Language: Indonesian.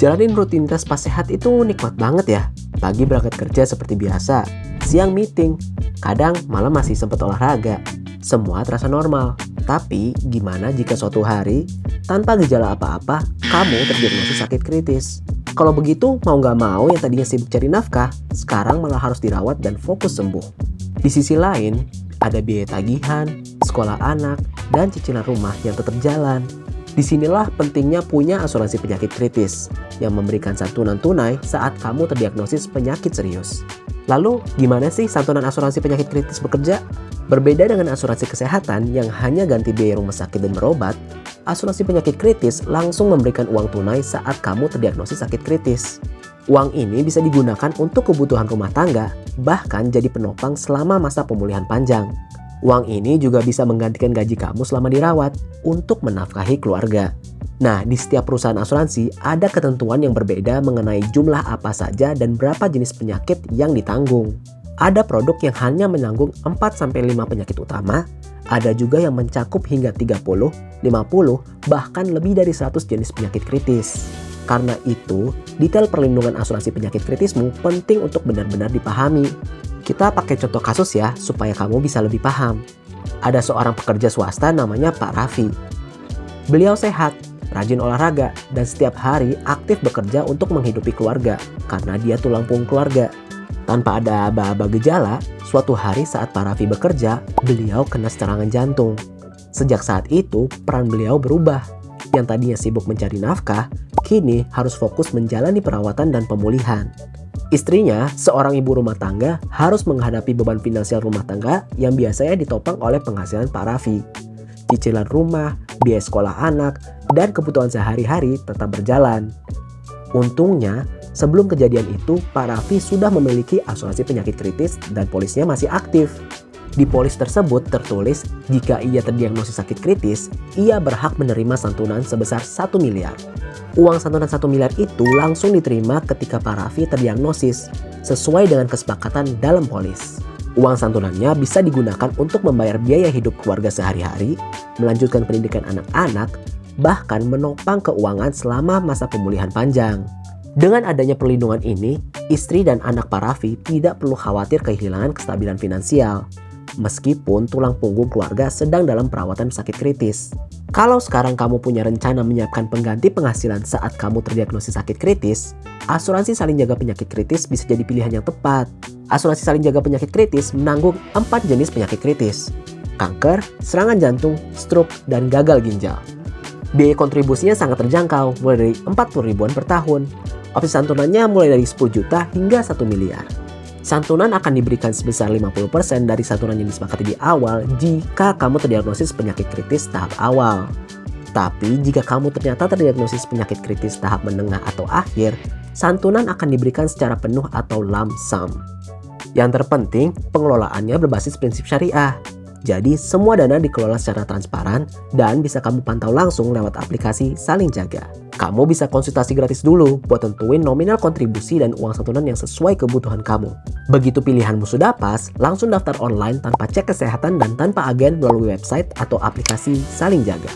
Jalanin rutinitas pas sehat itu nikmat banget ya. Pagi berangkat kerja seperti biasa, siang meeting, kadang malam masih sempat olahraga. Semua terasa normal. Tapi gimana jika suatu hari, tanpa gejala apa-apa, kamu terdiagnosis sakit kritis? Kalau begitu, mau nggak mau yang tadinya sibuk cari nafkah, sekarang malah harus dirawat dan fokus sembuh. Di sisi lain, ada biaya tagihan, sekolah anak, dan cicilan rumah yang tetap jalan. Disinilah pentingnya punya asuransi penyakit kritis yang memberikan santunan tunai saat kamu terdiagnosis penyakit serius. Lalu, gimana sih santunan asuransi penyakit kritis bekerja? Berbeda dengan asuransi kesehatan yang hanya ganti biaya rumah sakit dan berobat, asuransi penyakit kritis langsung memberikan uang tunai saat kamu terdiagnosis sakit kritis. Uang ini bisa digunakan untuk kebutuhan rumah tangga, bahkan jadi penopang selama masa pemulihan panjang. Uang ini juga bisa menggantikan gaji kamu selama dirawat untuk menafkahi keluarga. Nah, di setiap perusahaan asuransi ada ketentuan yang berbeda mengenai jumlah apa saja dan berapa jenis penyakit yang ditanggung. Ada produk yang hanya menanggung 4-5 penyakit utama, ada juga yang mencakup hingga 30, 50, bahkan lebih dari 100 jenis penyakit kritis. Karena itu, detail perlindungan asuransi penyakit kritismu penting untuk benar-benar dipahami. Kita pakai contoh kasus ya, supaya kamu bisa lebih paham. Ada seorang pekerja swasta namanya Pak Raffi. Beliau sehat, rajin olahraga, dan setiap hari aktif bekerja untuk menghidupi keluarga, karena dia tulang punggung keluarga. Tanpa ada aba-aba gejala, suatu hari saat Pak Raffi bekerja, beliau kena serangan jantung. Sejak saat itu, peran beliau berubah. Yang tadinya sibuk mencari nafkah, kini harus fokus menjalani perawatan dan pemulihan. Istrinya, seorang ibu rumah tangga, harus menghadapi beban finansial rumah tangga yang biasanya ditopang oleh penghasilan Pak Raffi. Cicilan rumah, biaya sekolah anak, dan kebutuhan sehari-hari tetap berjalan. Untungnya, sebelum kejadian itu, Pak Raffi sudah memiliki asuransi penyakit kritis dan polisnya masih aktif. Di polis tersebut tertulis, jika ia terdiagnosis sakit kritis, ia berhak menerima santunan sebesar 1 miliar. Uang santunan 1 miliar itu langsung diterima ketika Pak Raffi terdiagnosis, sesuai dengan kesepakatan dalam polis. Uang santunannya bisa digunakan untuk membayar biaya hidup keluarga sehari-hari, melanjutkan pendidikan anak-anak, bahkan menopang keuangan selama masa pemulihan panjang. Dengan adanya perlindungan ini, istri dan anak Pak Raffi tidak perlu khawatir kehilangan kestabilan finansial, meskipun tulang punggung keluarga sedang dalam perawatan sakit kritis. Kalau sekarang kamu punya rencana menyiapkan pengganti penghasilan saat kamu terdiagnosis sakit kritis, asuransi saling jaga penyakit kritis bisa jadi pilihan yang tepat. Asuransi saling jaga penyakit kritis menanggung 4 jenis penyakit kritis: kanker, serangan jantung, stroke, dan gagal ginjal. Biaya kontribusinya sangat terjangkau, mulai dari 40 ribuan per tahun. Opsi santunannya mulai dari 10 juta hingga 1 miliar. Santunan akan diberikan sebesar 50% dari santunan yang disepakati di awal jika kamu terdiagnosis penyakit kritis tahap awal. Tapi jika kamu ternyata terdiagnosis penyakit kritis tahap menengah atau akhir, santunan akan diberikan secara penuh atau lump sum. Yang terpenting, pengelolaannya berbasis prinsip syariah. Jadi semua dana dikelola secara transparan dan bisa kamu pantau langsung lewat aplikasi Saling Jaga. Kamu bisa konsultasi gratis dulu buat tentuin nominal kontribusi dan uang santunan yang sesuai kebutuhan kamu. Begitu pilihanmu sudah pas, langsung daftar online tanpa cek kesehatan dan tanpa agen melalui website atau aplikasi Saling Jaga.